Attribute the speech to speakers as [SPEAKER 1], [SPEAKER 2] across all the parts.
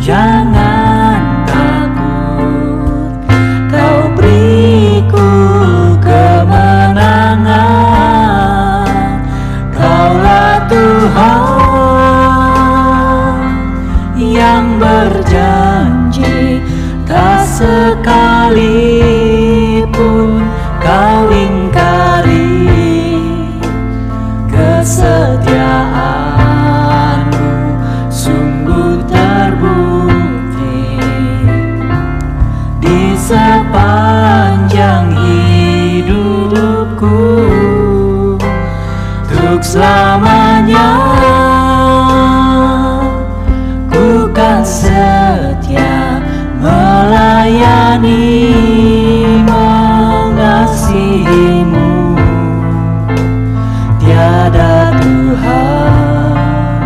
[SPEAKER 1] Jangan takut, Kau beriku kemenangan. Kaulah Tuhan yang berjanji, tak sekalipun Kau ingkari kesetiaan-Mu. Sungguh terbukti di sepanjang hidupku, untuk selamanya ku kan setia melayani, mengasihi-Mu. Tiada Tuhan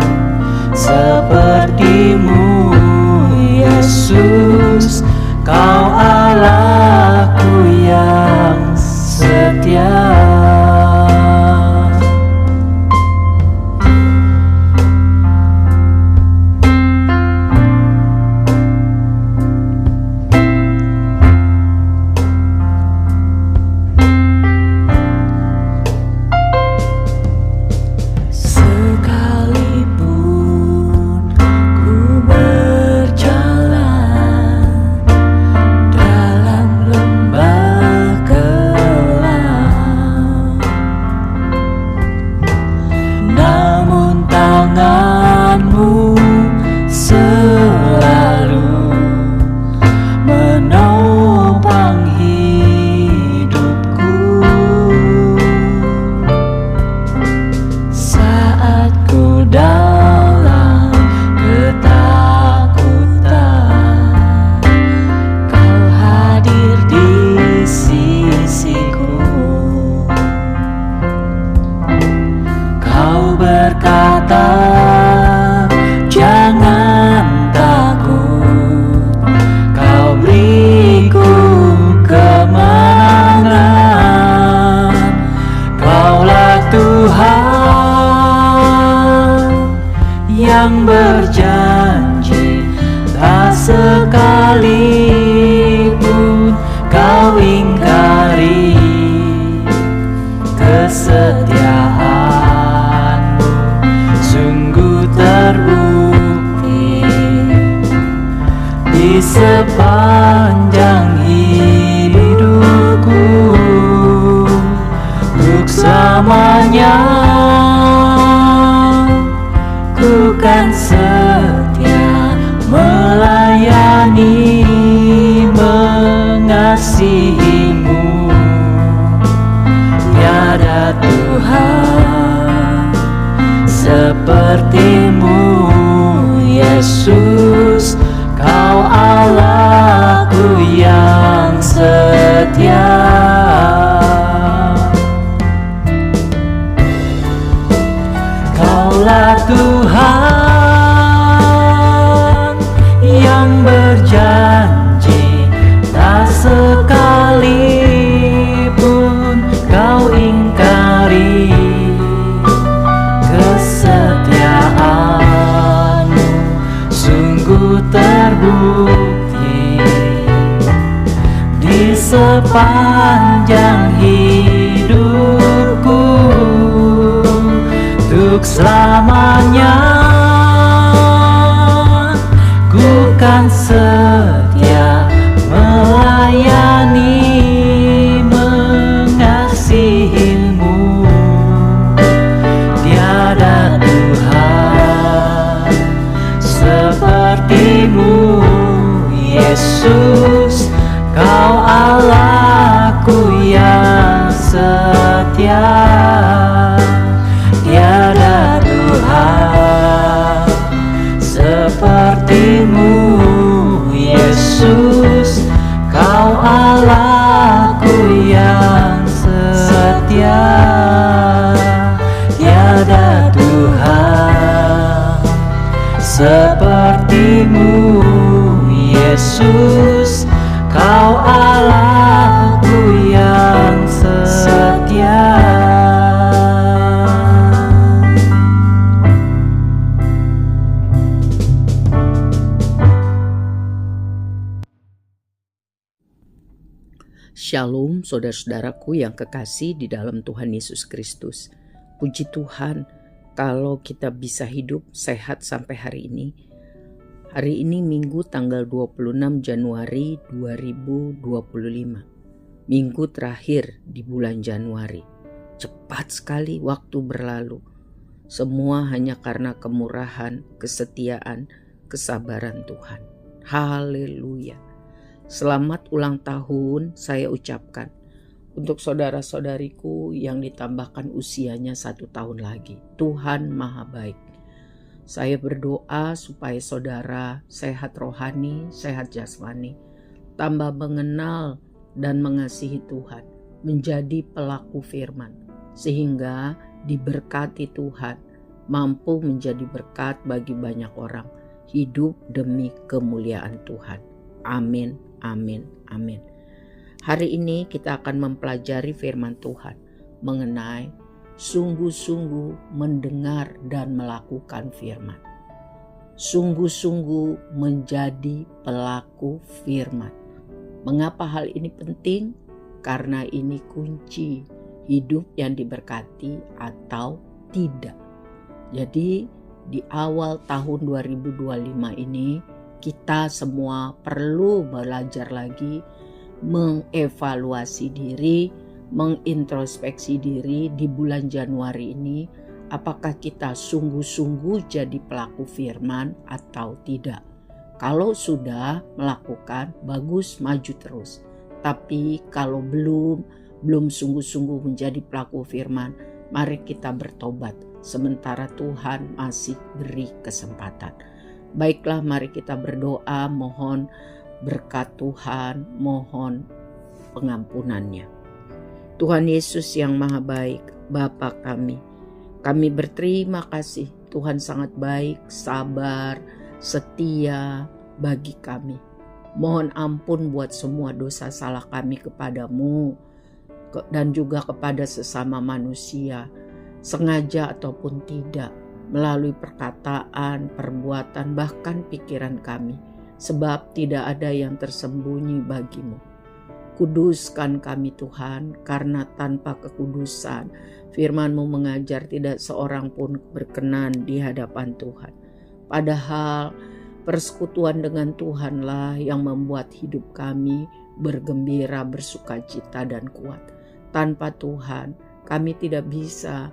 [SPEAKER 1] seperti-Mu, Yesus. Kau Allahku yang setia. Tangan-Mu selalu menopang hidupku. Saat ku dalam ketakutan, Kau hadir di sisiku. Kau berkata, jangan takut, Kau beriku kemenangan. Kaulah Tuhan yang berjanji, tak sekalipun Kau ingkari kesetiaan-Mu. Sungguh terbukti di sepanjang hidupku, untuk selamanya ku kan setia melayani, mengasihi-Mu. Tiada Tuhan seperti-Mu, Yesus. Kau Allahku yang sepanjang hidupku, untuk selamanya ku kan setia melayani, mengasihimu. Tiada Tuhan sepertimu, Yesus, Kau Allahku yang setia. Tiada Tuhan sepertimu, Yesus, Kau Allahku yang setia. Tiada Tuhan sepertimu, Yesus, Kau Allahku yang setia.
[SPEAKER 2] Shalom saudara-saudaraku yang kekasih di dalam Tuhan Yesus Kristus. Puji Tuhan kalau kita bisa hidup sehat sampai hari ini. Hari ini Minggu tanggal 26 Januari 2025. Minggu terakhir di bulan Januari. Cepat sekali waktu berlalu. Semua hanya karena kemurahan, kesetiaan, kesabaran Tuhan. Haleluya. Selamat ulang tahun saya ucapkan untuk saudara-saudariku yang ditambahkan usianya 1 tahun lagi. Tuhan Maha Baik. Saya berdoa supaya saudara sehat rohani, sehat jasmani, tambah mengenal dan mengasihi Tuhan, menjadi pelaku firman, sehingga diberkati Tuhan, mampu menjadi berkat bagi banyak orang, hidup demi kemuliaan Tuhan. Amin. Amin, amin. Hari ini kita akan mempelajari firman Tuhan mengenai sungguh-sungguh mendengar dan melakukan firman. Sungguh-sungguh menjadi pelaku firman. Mengapa hal ini penting? Karena ini kunci hidup yang diberkati atau tidak. Jadi di awal tahun 2025 ini kita semua perlu belajar lagi, mengevaluasi diri, mengintrospeksi diri di bulan Januari ini. Apakah kita sungguh-sungguh jadi pelaku firman atau tidak? Kalau sudah melakukan, bagus, maju terus. Tapi kalau belum sungguh-sungguh menjadi pelaku firman, mari kita bertobat. Sementara Tuhan masih beri kesempatan. Baiklah, mari kita berdoa, mohon berkat Tuhan, mohon pengampunannya. Tuhan Yesus yang Maha Baik, Bapa kami berterima kasih. Tuhan sangat baik, sabar, setia bagi kami. Mohon ampun buat semua dosa salah kami kepadamu dan juga kepada sesama manusia, sengaja ataupun tidak, melalui perkataan, perbuatan, bahkan pikiran kami. Sebab tidak ada yang tersembunyi bagimu. Kuduskan kami Tuhan, karena tanpa kekudusan firman-Mu mengajar tidak seorang pun berkenan di hadapan Tuhan. Padahal persekutuan dengan Tuhanlah yang membuat hidup kami bergembira, bersukacita dan kuat. Tanpa Tuhan kami tidak bisa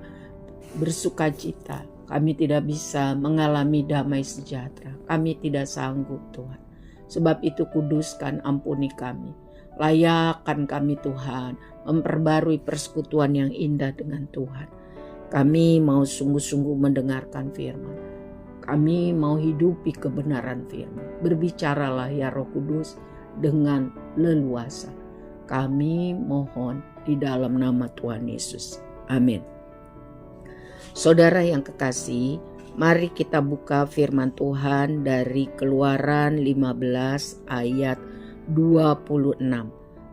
[SPEAKER 2] bersukacita. Kami tidak bisa mengalami damai sejahtera. Kami tidak sanggup Tuhan. Sebab itu kuduskan, ampuni kami. Layakkan kami Tuhan, memperbarui persekutuan yang indah dengan Tuhan. Kami mau sungguh-sungguh mendengarkan firman. Kami mau hidupi kebenaran firman. Berbicaralah ya Roh Kudus dengan leluasa. Kami mohon di dalam nama Tuhan Yesus. Amin. Saudara yang kekasih, mari kita buka firman Tuhan dari Keluaran 15 ayat 26.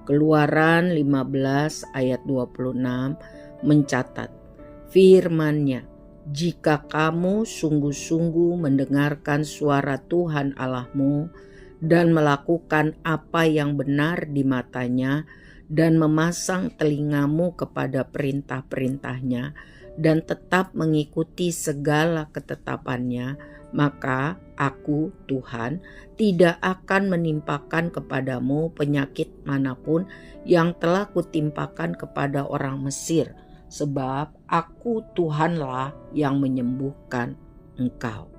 [SPEAKER 2] Keluaran 15 ayat 26 mencatat firman-Nya, jika kamu sungguh-sungguh mendengarkan suara Tuhan Allahmu dan melakukan apa yang benar di matanya dan memasang telingamu kepada perintah-perintahnya dan tetap mengikuti segala ketetapannya, maka aku, Tuhan, tidak akan menimpakan kepadamu penyakit manapun yang telah kutimpakan kepada orang Mesir, sebab aku Tuhanlah yang menyembuhkan engkau.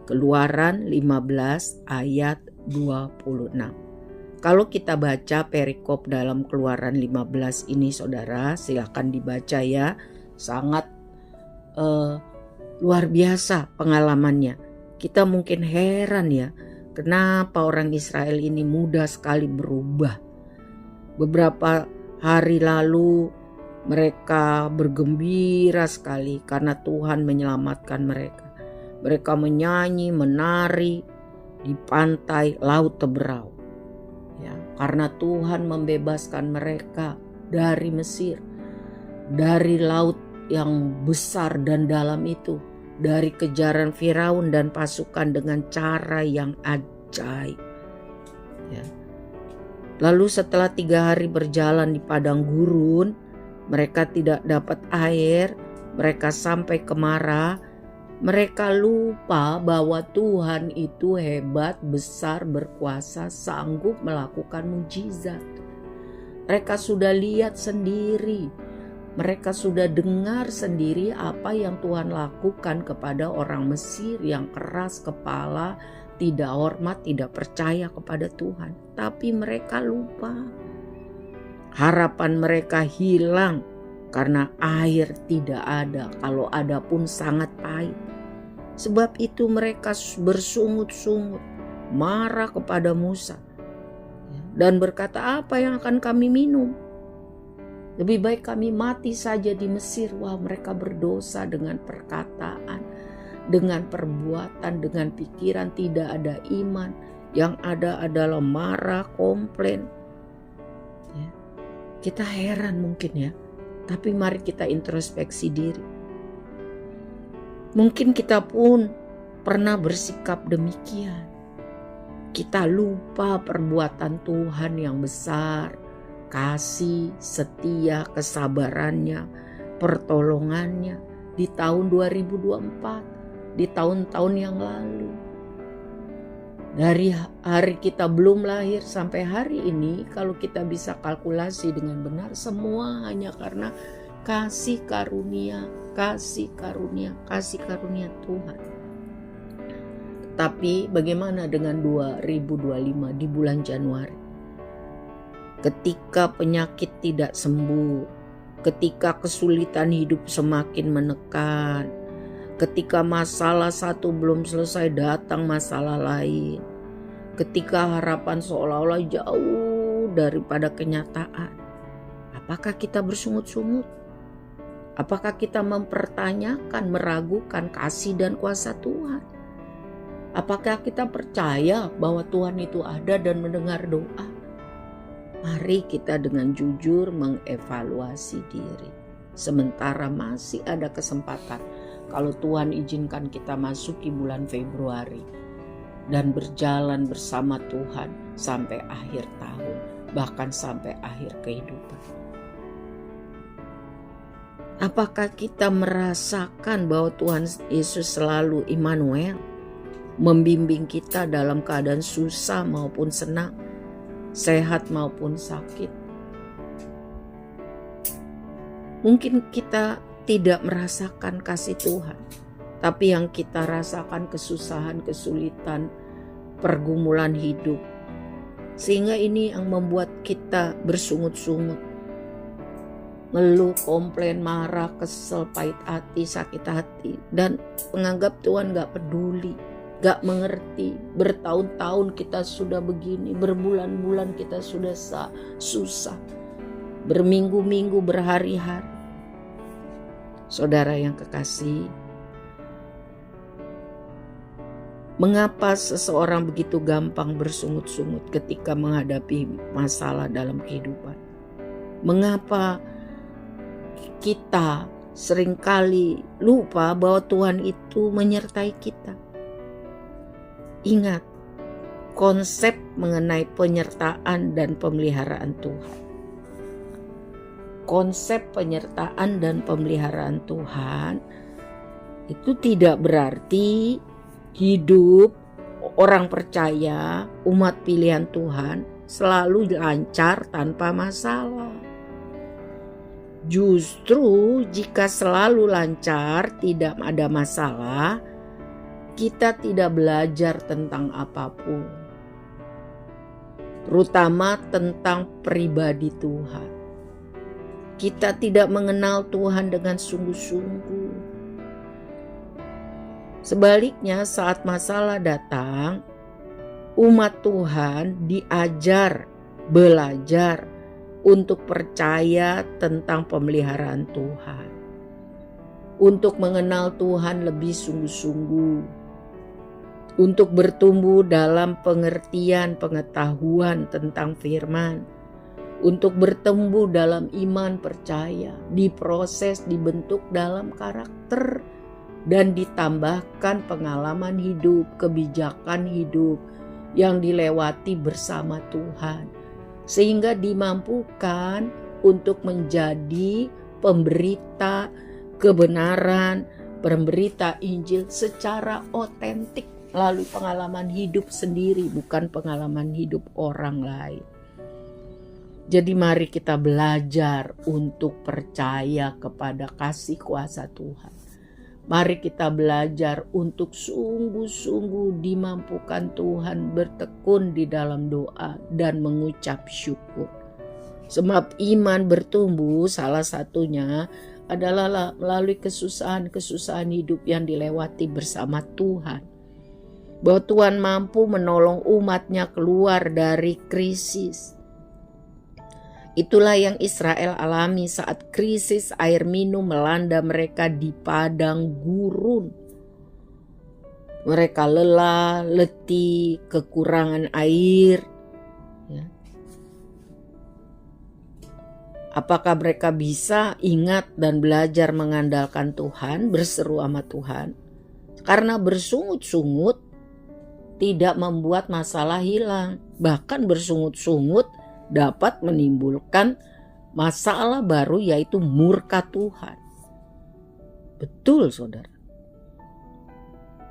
[SPEAKER 2] Keluaran 15 ayat 26. Kalau kita baca perikop dalam Keluaran 15 ini, saudara, silakan dibaca ya. Sangat luar biasa pengalamannya. Kita mungkin heran ya, kenapa orang Israel ini mudah sekali berubah. Beberapa hari lalu mereka bergembira sekali karena Tuhan menyelamatkan mereka. Mereka menyanyi, menari di pantai Laut Teberau. Ya, karena Tuhan membebaskan mereka dari Mesir, dari laut yang besar dan dalam itu, dari kejaran Firaun dan pasukan dengan cara yang ajaib. Ya. Lalu setelah 3 hari berjalan di padang gurun, mereka tidak dapat air, mereka sampai ke Mara. Mereka lupa bahwa Tuhan itu hebat, besar, berkuasa, sanggup melakukan mujizat. Mereka sudah lihat sendiri, mereka sudah dengar sendiri apa yang Tuhan lakukan kepada orang Mesir yang keras kepala, tidak hormat, tidak percaya kepada Tuhan. Tapi mereka lupa. Harapan mereka hilang karena air tidak ada, kalau ada pun sangat pahit. Sebab itu mereka bersungut-sungut, marah kepada Musa dan berkata, apa yang akan kami minum? Lebih baik kami mati saja di Mesir. Wah, mereka berdosa dengan perkataan, dengan perbuatan, dengan pikiran, tidak ada iman. Yang ada adalah marah, komplain. Ya. Kita heran mungkin ya, tapi mari kita introspeksi diri. Mungkin kita pun pernah bersikap demikian. Kita lupa perbuatan Tuhan yang besar, kasih, setia, kesabarannya, pertolongannya di tahun 2024, di tahun-tahun yang lalu. Dari hari kita belum lahir sampai hari ini, kalau kita bisa kalkulasi dengan benar, semua hanya karena kasih karunia Tuhan. Tapi bagaimana dengan 2025 di bulan Januari? Ketika penyakit tidak sembuh, ketika kesulitan hidup semakin menekan, ketika masalah satu belum selesai datang masalah lain, ketika harapan seolah-olah jauh daripada kenyataan, apakah kita bersungut-sungut? Apakah kita mempertanyakan, meragukan kasih dan kuasa Tuhan? Apakah kita percaya bahwa Tuhan itu ada dan mendengar doa? Mari kita dengan jujur mengevaluasi diri. Sementara masih ada kesempatan, kalau Tuhan izinkan kita masuki bulan Februari dan berjalan bersama Tuhan sampai akhir tahun, bahkan sampai akhir kehidupan. Apakah kita merasakan bahwa Tuhan Yesus selalu Immanuel, membimbing kita dalam keadaan susah maupun senang, sehat maupun sakit? Mungkin kita tidak merasakan kasih Tuhan, tapi yang kita rasakan kesusahan, kesulitan, pergumulan hidup. Sehingga ini yang membuat kita bersungut-sungut, ngeluh, komplain, marah, kesel, pahit hati, sakit hati, dan menganggap Tuhan gak peduli, gak mengerti. Bertahun-tahun kita sudah begini, berbulan-bulan kita sudah susah, berminggu-minggu, berhari-hari. Saudara yang kekasih, mengapa seseorang begitu gampang bersungut-sungut ketika menghadapi masalah dalam kehidupan? Mengapa kita seringkali lupa bahwa Tuhan itu menyertai kita? Ingat, konsep mengenai penyertaan dan pemeliharaan Tuhan. Konsep penyertaan dan pemeliharaan Tuhan itu tidak berarti hidup orang percaya, umat pilihan Tuhan selalu lancar tanpa masalah. Justru jika selalu lancar, tidak ada masalah, kita tidak belajar tentang apapun, terutama tentang pribadi Tuhan. Kita tidak mengenal Tuhan dengan sungguh-sungguh. Sebaliknya, saat masalah datang, umat Tuhan diajar, belajar untuk percaya tentang pemeliharaan Tuhan, untuk mengenal Tuhan lebih sungguh-sungguh, untuk bertumbuh dalam pengertian pengetahuan tentang firman, untuk bertumbuh dalam iman percaya, diproses, dibentuk dalam karakter, dan ditambahkan pengalaman hidup, kebijakan hidup yang dilewati bersama Tuhan, sehingga dimampukan untuk menjadi pemberita kebenaran, pemberita Injil secara otentik melalui pengalaman hidup sendiri, bukan pengalaman hidup orang lain. Jadi mari kita belajar untuk percaya kepada kasih kuasa Tuhan. Mari kita belajar untuk sungguh-sungguh dimampukan Tuhan bertekun di dalam doa dan mengucap syukur. Sebab iman bertumbuh salah satunya adalah melalui kesusahan-kesusahan hidup yang dilewati bersama Tuhan. Bahwa Tuhan mampu menolong umatnya keluar dari krisis. Itulah yang Israel alami saat krisis air minum melanda mereka di padang gurun. Mereka lelah, letih, kekurangan air. Ya. Apakah mereka bisa ingat dan belajar mengandalkan Tuhan, berseru sama Tuhan? Karena bersungut-sungut tidak membuat masalah hilang. Bahkan bersungut-sungut dapat menimbulkan masalah baru, yaitu murka Tuhan. Betul, saudara.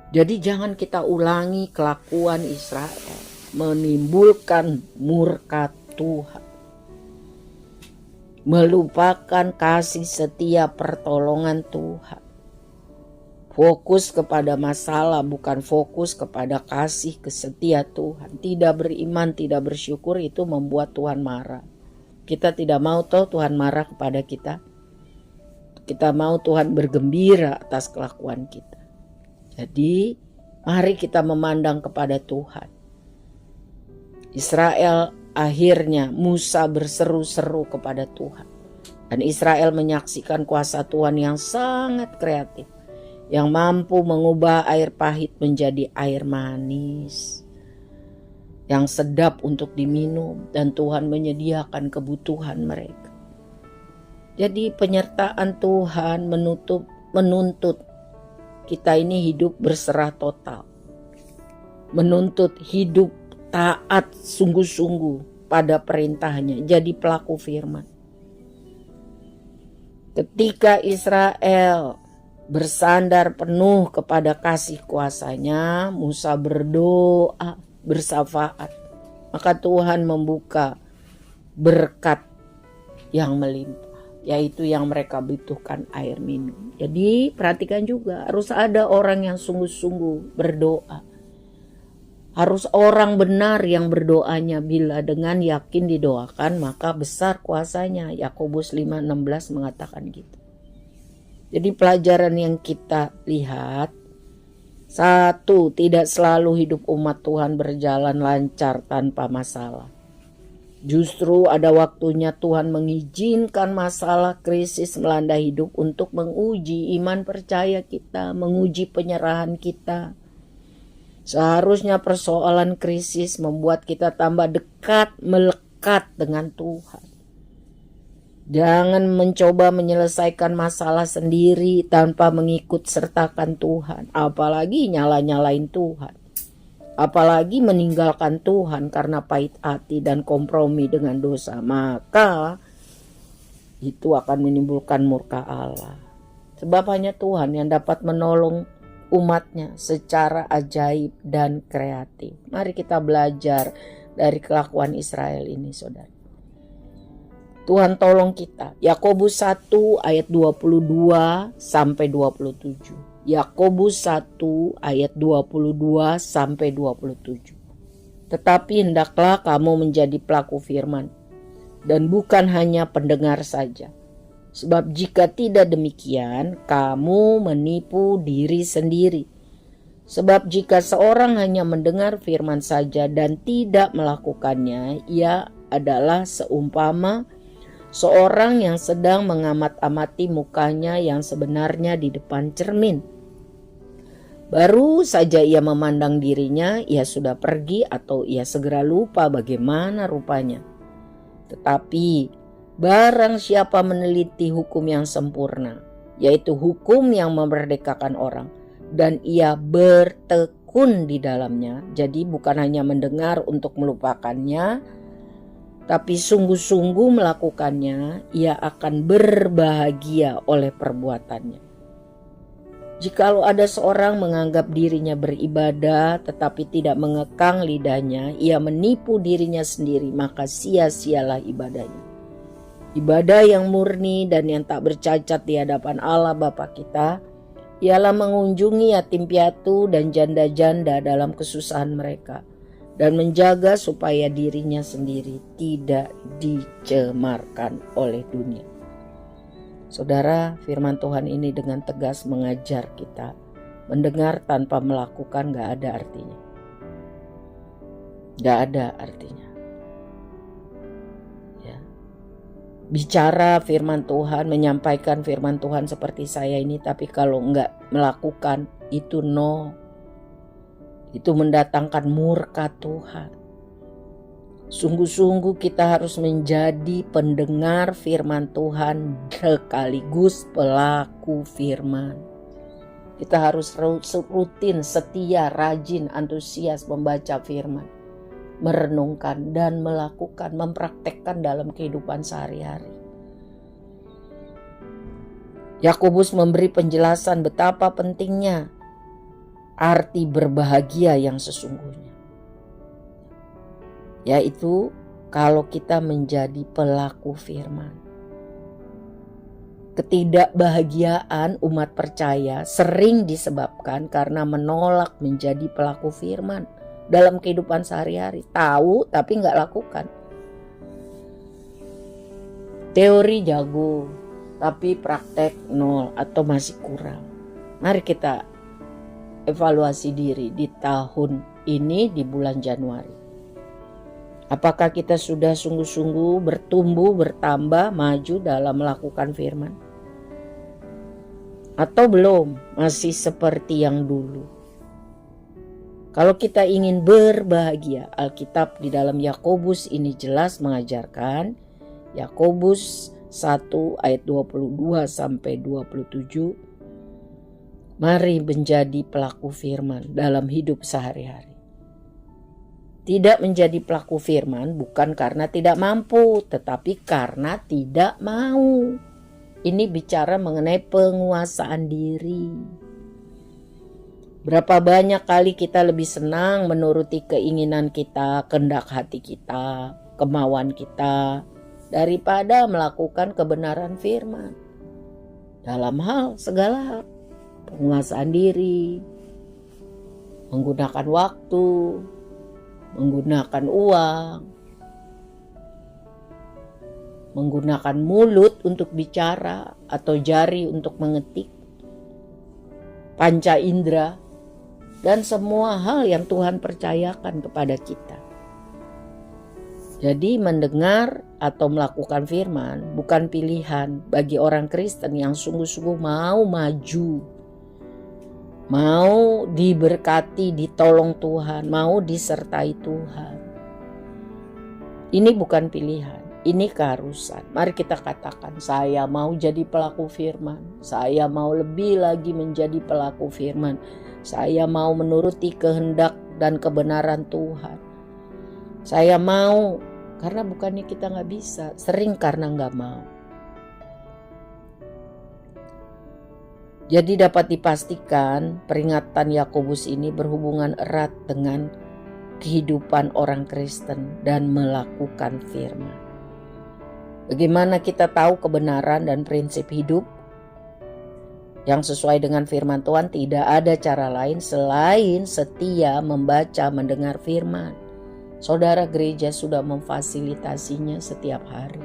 [SPEAKER 2] Jadi jangan kita ulangi kelakuan Israel menimbulkan murka Tuhan, melupakan kasih setia pertolongan Tuhan. Fokus kepada masalah, bukan fokus kepada kasih kesetia Tuhan. Tidak beriman, tidak bersyukur, itu membuat Tuhan marah. Kita tidak mau toh Tuhan marah kepada kita. Kita mau Tuhan bergembira atas kelakuan kita. Jadi mari kita memandang kepada Tuhan. Israel akhirnya Musa berseru-seru kepada Tuhan. Dan Israel menyaksikan kuasa Tuhan yang sangat kreatif, yang mampu mengubah air pahit menjadi air manis, yang sedap untuk diminum, dan Tuhan menyediakan kebutuhan mereka. Jadi penyertaan Tuhan menuntut kita ini hidup berserah total, menuntut hidup taat sungguh-sungguh pada perintahnya, jadi pelaku firman. Ketika Israel bersandar penuh kepada kasih kuasanya, Musa berdoa, bersafaat. Maka Tuhan membuka berkat yang melimpah, yaitu yang mereka butuhkan, air minum. Jadi perhatikan juga, harus ada orang yang sungguh-sungguh berdoa. Harus orang benar yang berdoanya, bila dengan yakin didoakan maka besar kuasanya. Yakobus 5:16 mengatakan gitu. Jadi pelajaran yang kita lihat, satu, tidak selalu hidup umat Tuhan berjalan lancar tanpa masalah. Justru ada waktunya Tuhan mengizinkan masalah krisis melanda hidup untuk menguji iman percaya kita, menguji penyerahan kita. Seharusnya persoalan krisis membuat kita tambah dekat, melekat dengan Tuhan. Jangan mencoba menyelesaikan masalah sendiri tanpa mengikut sertakan Tuhan. Apalagi nyala-nyalain Tuhan. apalagi meninggalkan Tuhan karena pahit hati dan kompromi dengan dosa, maka itu akan menimbulkan murka Allah. Sebab hanya Tuhan yang dapat menolong umatnya secara ajaib dan kreatif. Mari kita belajar dari kelakuan Israel ini, saudara. Tuhan tolong kita. Yakobus 1 ayat 22 sampai 27. Yakobus 1 ayat 22 sampai 27. Tetapi hendaklah kamu menjadi pelaku firman dan bukan hanya pendengar saja. Sebab jika tidak demikian, kamu menipu diri sendiri. Sebab jika seorang hanya mendengar firman saja dan tidak melakukannya, ia adalah seumpama seorang yang sedang mengamat-amati mukanya yang sebenarnya di depan cermin. Baru saja ia memandang dirinya, ia sudah pergi atau ia segera lupa bagaimana rupanya. Tetapi barang siapa meneliti hukum yang sempurna, yaitu hukum yang memerdekakan orang, dan ia bertekun di dalamnya, jadi bukan hanya mendengar untuk melupakannya, tapi sungguh-sungguh melakukannya, ia akan berbahagia oleh perbuatannya. Jikalau ada seorang menganggap dirinya beribadah tetapi tidak mengekang lidahnya, ia menipu dirinya sendiri, maka sia-sialah ibadahnya. Ibadah yang murni dan yang tak bercacat di hadapan Allah Bapa kita ialah mengunjungi yatim piatu dan janda-janda dalam kesusahan mereka, dan menjaga supaya dirinya sendiri tidak dicemarkan oleh dunia. Saudara, firman Tuhan ini dengan tegas mengajar kita, mendengar tanpa melakukan gak ada artinya. Gak ada artinya. Ya. Bicara firman Tuhan, menyampaikan firman Tuhan seperti saya ini, tapi kalau gak melakukan, itu no. Itu mendatangkan murka Tuhan. Sungguh-sungguh kita harus menjadi pendengar firman Tuhan sekaligus pelaku firman. Kita harus rutin, setia, rajin, antusias membaca firman, merenungkan dan melakukan, mempraktekkan dalam kehidupan sehari-hari. Yakobus memberi penjelasan betapa pentingnya arti berbahagia yang sesungguhnya, yaitu kalau kita menjadi pelaku firman. Ketidakbahagiaan umat percaya sering disebabkan karena menolak menjadi pelaku firman dalam kehidupan sehari-hari. Tahu tapi gak lakukan. Teori jago tapi praktek nol atau masih kurang. Mari kita evaluasi diri di tahun ini, di bulan Januari. Apakah kita sudah sungguh-sungguh bertumbuh, bertambah, maju dalam melakukan firman? Atau belum, masih seperti yang dulu? Kalau kita ingin berbahagia, Alkitab di dalam Yakobus ini jelas mengajarkan, Yakobus 1 ayat 22 sampai 27, mari menjadi pelaku firman dalam hidup sehari-hari. Tidak menjadi pelaku firman bukan karena tidak mampu, tetapi karena tidak mau. Ini bicara mengenai penguasaan diri. Berapa banyak kali kita lebih senang menuruti keinginan kita, kehendak hati kita, kemauan kita, daripada melakukan kebenaran firman. Dalam hal segala hal, penguasaan diri, menggunakan waktu, menggunakan uang, menggunakan mulut untuk bicara atau jari untuk mengetik, panca indera, dan semua hal yang Tuhan percayakan kepada kita. Jadi mendengar atau melakukan firman bukan pilihan bagi orang Kristen yang sungguh-sungguh mau maju, mau diberkati, ditolong Tuhan, mau disertai Tuhan. Ini bukan pilihan, ini keharusan. Mari kita katakan, saya mau jadi pelaku firman. Saya mau lebih lagi menjadi pelaku firman. Saya mau menuruti kehendak dan kebenaran Tuhan. Saya mau, karena bukannya kita nggak bisa, sering karena nggak mau. Jadi dapat dipastikan peringatan Yakobus ini berhubungan erat dengan kehidupan orang Kristen dan melakukan firman. Bagaimana kita tahu kebenaran dan prinsip hidup yang sesuai dengan firman Tuhan? Tidak ada cara lain selain setia membaca, mendengar firman. Saudara gereja sudah memfasilitasinya setiap hari.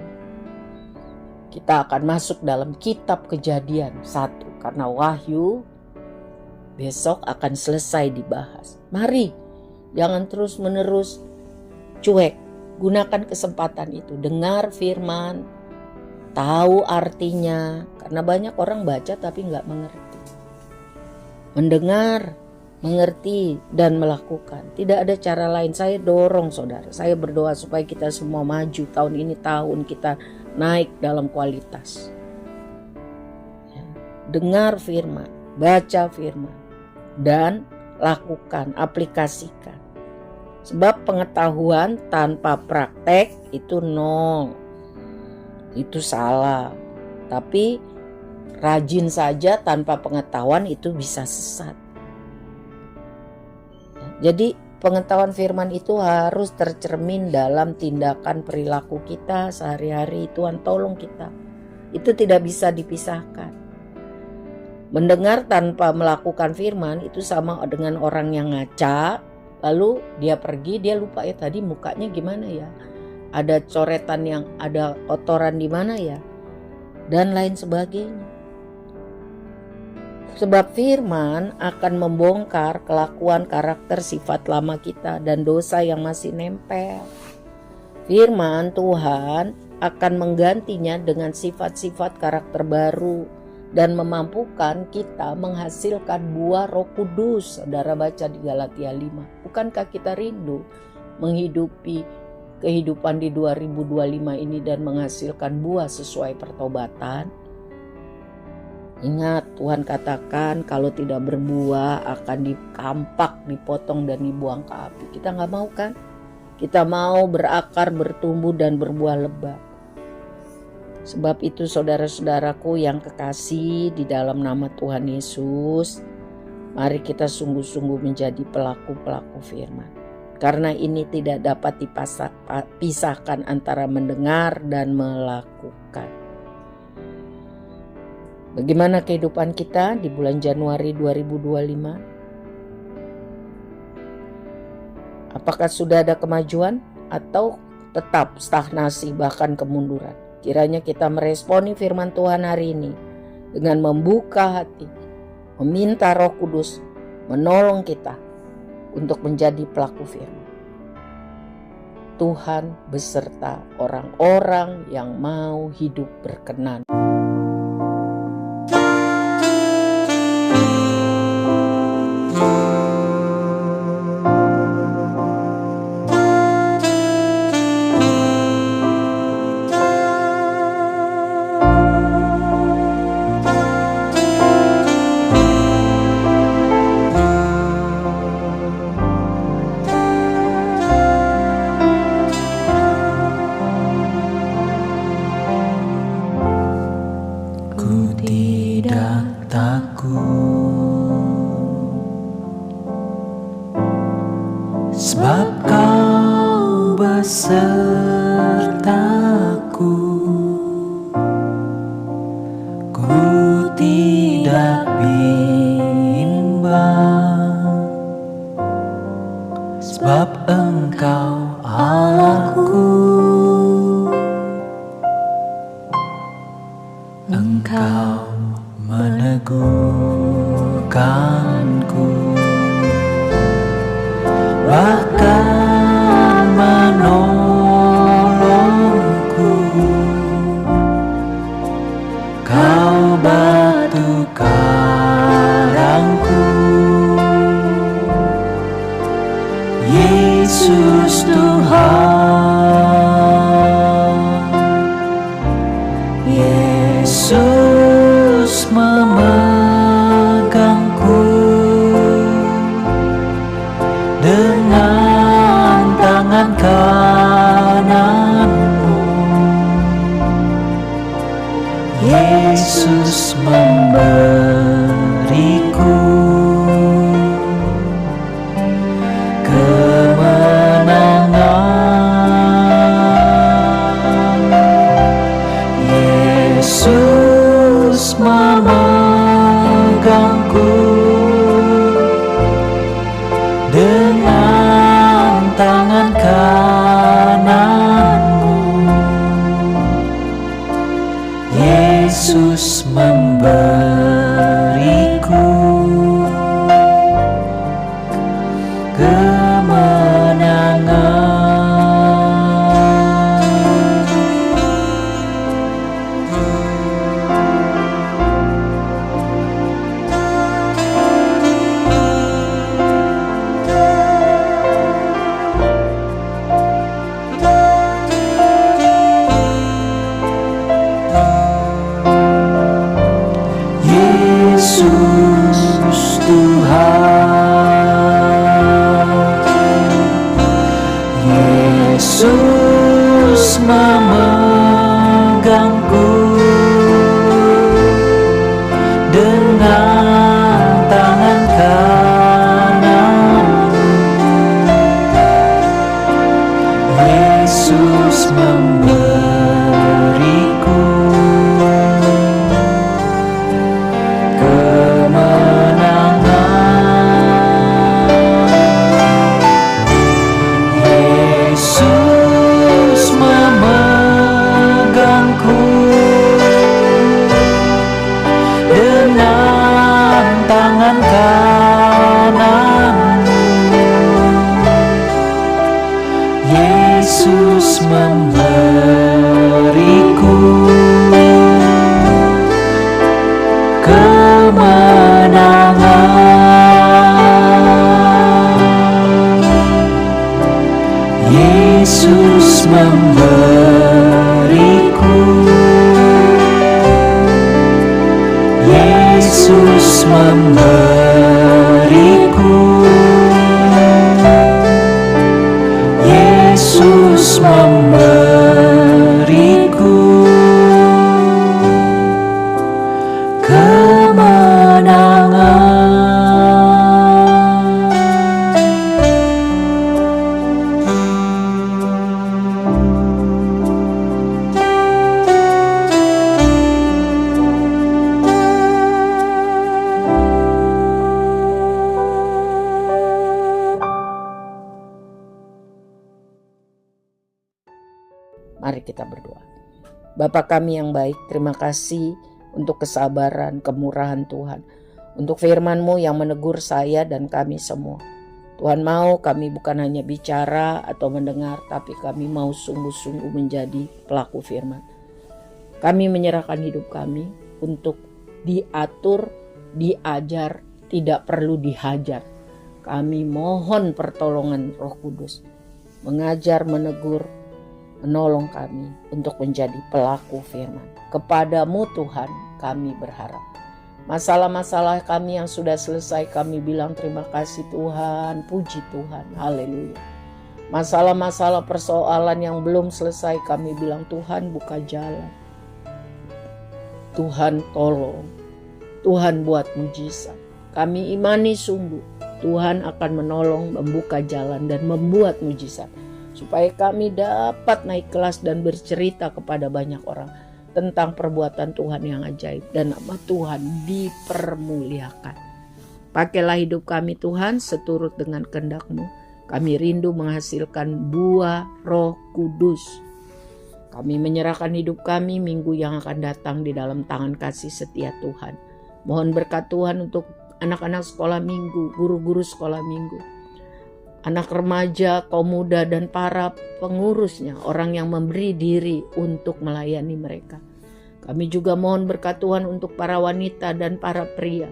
[SPEAKER 2] Kita akan masuk dalam kitab Kejadian 1 karena Wahyu besok akan selesai dibahas. Mari, jangan terus menerus cuek. Gunakan kesempatan itu, dengar firman, tahu artinya, karena banyak orang baca tapi nggak mengerti. Mendengar, mengerti, dan melakukan. Tidak ada cara lain. Saya dorong saudara, saya berdoa supaya kita semua maju. Tahun ini tahun kita naik dalam kualitas. Dengar firman, baca firman, dan lakukan, aplikasikan. Sebab pengetahuan tanpa praktek itu nol. Itu salah. Tapi rajin saja tanpa pengetahuan itu bisa sesat. Jadi pengetahuan firman itu harus tercermin dalam tindakan perilaku kita sehari-hari. Tuhan tolong kita. Itu tidak bisa dipisahkan. Mendengar tanpa melakukan firman itu sama dengan orang yang ngaca. Lalu dia pergi, dia lupa ya tadi mukanya gimana ya, ada coretan yang ada kotoran di mana ya, dan lain sebagainya. Sebab firman akan membongkar kelakuan, karakter, sifat lama kita dan dosa yang masih nempel. Firman Tuhan akan menggantinya dengan sifat-sifat karakter baru dan memampukan kita menghasilkan buah Roh Kudus. Saudara baca di Galatia 5. Bukankah kita rindu menghidupi kehidupan di 2025 ini dan menghasilkan buah sesuai pertobatan? Ingat, Tuhan katakan kalau tidak berbuah akan dikampak, dipotong dan dibuang ke api. Kita nggak mau kan? Kita mau berakar, bertumbuh dan berbuah lebat. Sebab itu saudara-saudaraku yang kekasih di dalam nama Tuhan Yesus, mari kita sungguh-sungguh menjadi pelaku-pelaku firman. Karena ini tidak dapat dipisahkan antara mendengar dan melakukan. Bagaimana kehidupan kita di bulan Januari 2025? Apakah sudah ada kemajuan atau tetap stagnasi bahkan kemunduran? Kiranya kita meresponi firman Tuhan hari ini dengan membuka hati, meminta Roh Kudus menolong kita untuk menjadi pelaku firman. Tuhan beserta orang-orang yang mau hidup berkenan.
[SPEAKER 1] Yesus memberiku Yesus Tuhan, Yesus memegangku dengan tangan kanan. Yesus memberiku tangan kanan. Yesus memberiku kemenangan. Yesus memberiku, Yesus memberiku, Yesus memberiku kemenangan.
[SPEAKER 2] Mari kita berdoa. Bapa kami yang baik, terima kasih untuk kesabaran, kemurahan Tuhan. Untuk firman-Mu yang menegur saya dan kami semua. Tuhan mau kami bukan hanya bicara atau mendengar, tapi kami mau sungguh-sungguh menjadi pelaku firman. Kami menyerahkan hidup kami untuk diatur, diajar, tidak perlu dihajar. Kami mohon pertolongan Roh Kudus, mengajar, menegur, menolong kami untuk menjadi pelaku firman. Kepadamu Tuhan kami berharap. Masalah-masalah kami yang sudah selesai kami bilang terima kasih Tuhan, puji Tuhan, haleluya. Masalah-masalah persoalan yang belum selesai kami bilang Tuhan buka jalan. Tuhan tolong, Tuhan buat mujizat. Kami imani sungguh Tuhan akan menolong, membuka jalan dan membuat mujizat. Supaya kami dapat naik kelas dan bercerita kepada banyak orang tentang perbuatan Tuhan yang ajaib dan nama Tuhan dipermuliakan. Pakailah hidup kami Tuhan seturut dengan kehendak-Mu. Kami rindu menghasilkan buah Roh Kudus. Kami menyerahkan hidup kami minggu yang akan datang di dalam tangan kasih setia Tuhan. Mohon berkat Tuhan untuk anak-anak sekolah minggu, guru-guru sekolah minggu, anak remaja, kaum muda, dan para pengurusnya, orang yang memberi diri untuk melayani mereka. Kami juga mohon berkat Tuhan untuk para wanita dan para pria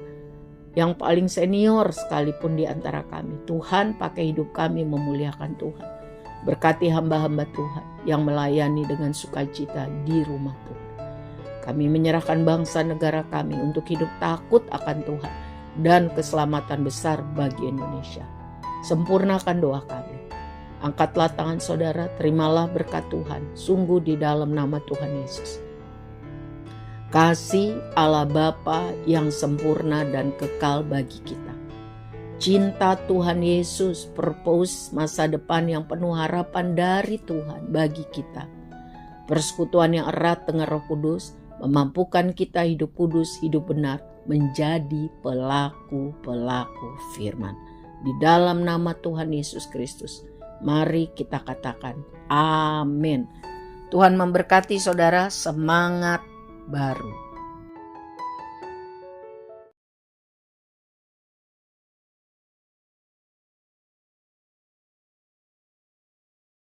[SPEAKER 2] yang paling senior sekalipun di antara kami. Tuhan pakai hidup kami memuliakan Tuhan. Berkati hamba-hamba Tuhan yang melayani dengan sukacita di rumah Tuhan. Kami menyerahkan bangsa negara kami untuk hidup takut akan Tuhan dan keselamatan besar bagi Indonesia. Sempurnakan doa kami. Angkatlah tangan saudara, terimalah berkat Tuhan, sungguh di dalam nama Tuhan Yesus. Kasih Allah Bapa yang sempurna dan kekal bagi kita. Cinta Tuhan Yesus, purpose masa depan yang penuh harapan dari Tuhan bagi kita. Persekutuan yang erat dengan Roh Kudus, memampukan kita hidup kudus, hidup benar, menjadi pelaku-pelaku firman. Di dalam nama Tuhan Yesus Kristus, mari kita katakan amin. Tuhan memberkati saudara, semangat baru.